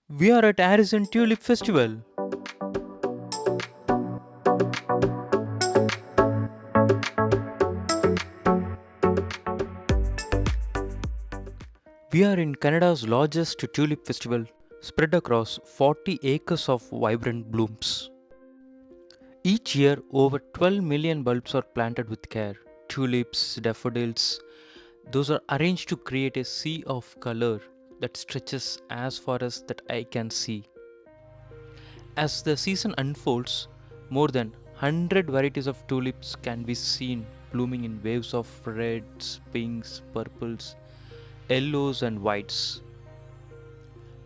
We are at Harrison Tulip Festival. We are in Canada's largest tulip festival, spread across 40 acres of vibrant blooms. Each year, over 12 million bulbs are planted with care. Tulips, daffodils, those are arranged to create a sea of color that stretches as far as that eye can see. As the season unfolds, more than 100 varieties of tulips can be seen blooming in waves of reds, pinks, purples, yellows, and whites.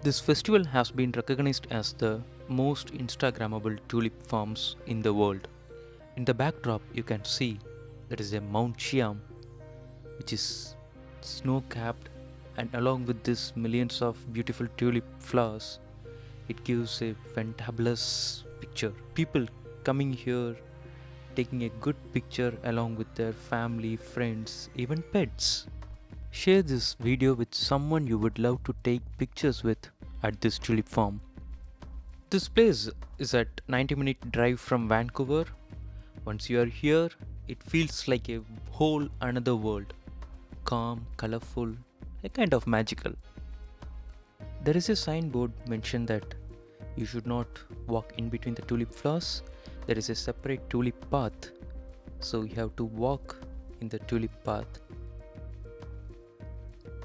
This festival has been recognized as the most Instagrammable tulip farms in the world. In the backdrop, you can see there is a Mount Siam, which is snow capped, and along with this, millions of beautiful tulip flowers, it gives a fantabulous picture. People coming here taking a good picture along with their family, friends, even pets. Share this video with someone you would love to take pictures with at this tulip farm. This place is at 90-minute drive from Vancouver. Once you are here, it feels like a whole another world. Calm, colorful, a kind of magical. There is a signboard mentioned that you should not walk in between the tulip flowers. There is a separate tulip path, so you have to walk in the tulip path.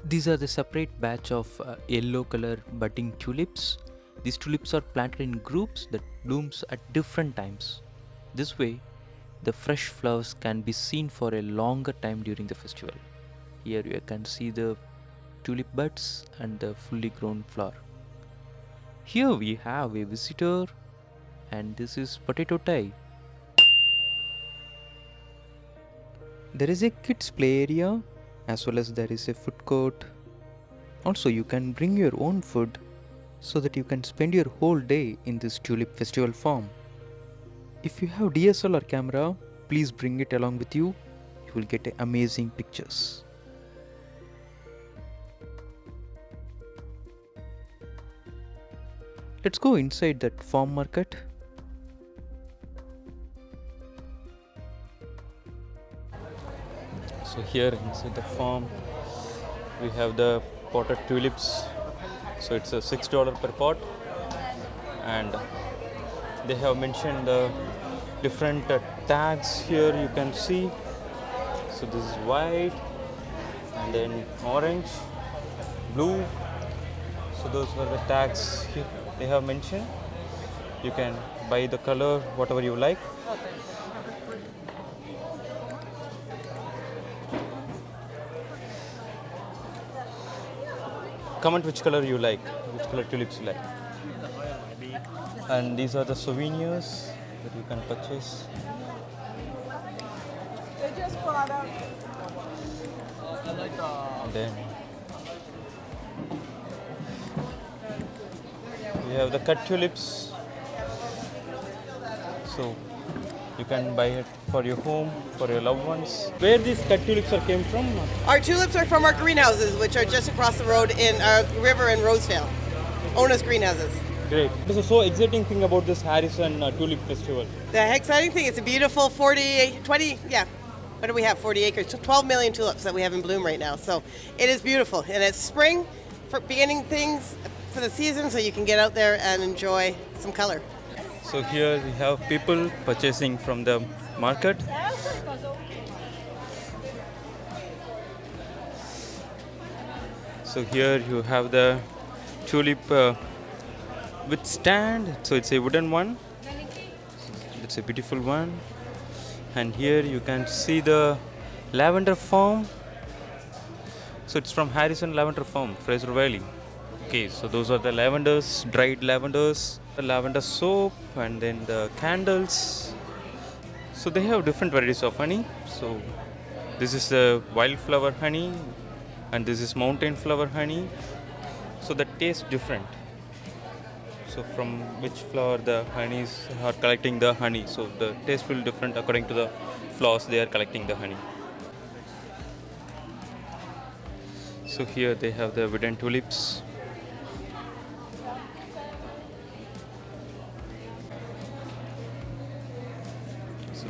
These are the separate batch of yellow color budding tulips. These tulips are planted in groups that blooms at different times. This way, the fresh flowers can be seen for a longer time during the festival. Here you can see the tulip buds and the fully grown flower. Here we have a visitor, and this is potato tie. There is a kids play area as well as there is a food court. Also, you can bring your own food so that you can spend your whole day in this tulip festival farm. If you have DSLR camera, please bring it along with you. You will get amazing pictures. Let's go inside that farm market. So here inside the farm, we have the potted tulips. So it's a $6 per pot, and they have mentioned the different tags here. You can see. So this is white, and then orange, blue. So those are the tags here they have mentioned. You can buy the color whatever you like. Comment which color you like, which color tulips you like. And these are the souvenirs that you can purchase. And then we have the cut tulips. So you can buy it for your home, for your loved ones. Where these cut tulips are came from? Our tulips are from our greenhouses, which are just across the road in our river in Roseville. Ona's greenhouses. Great. This is so exciting thing about this Harrison Tulip Festival. The exciting thing, it's a beautiful 20, what do we have, 40 acres, 12 million tulips that we have in bloom right now. So it is beautiful. And it's spring, for beginning things for the season, so you can get out there and enjoy some color. So here we have people purchasing from the market. So here you have the tulip with stand. So it's a wooden one. It's a beautiful one. And here you can see the lavender farm. So it's from Harrison Lavender Farm, Fraser Valley. Okay, so those are the lavenders, dried lavenders, the lavender soap, and then the candles. So they have different varieties of honey. So this is the wildflower honey, and this is mountain flower honey. So the taste different. So from which flower the honeys are collecting the honey. So the taste will different according to the flowers they are collecting the honey. So here they have the wooden tulips.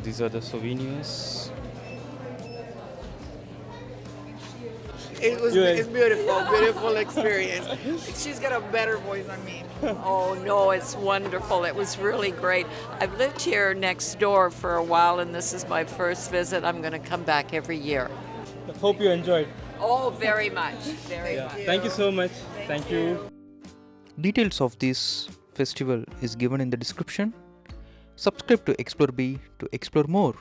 these are the souvenirs. It's beautiful experience. She's got a better voice than me. Oh, no, it's wonderful. It was really great. I've lived here next door for a while, and this is my first visit. I'm going to come back every year. Hope you enjoyed. Oh, very much. Very much. Thank you so much. Thank you. Details of this festival is given in the description. Subscribe to Explore B to explore more.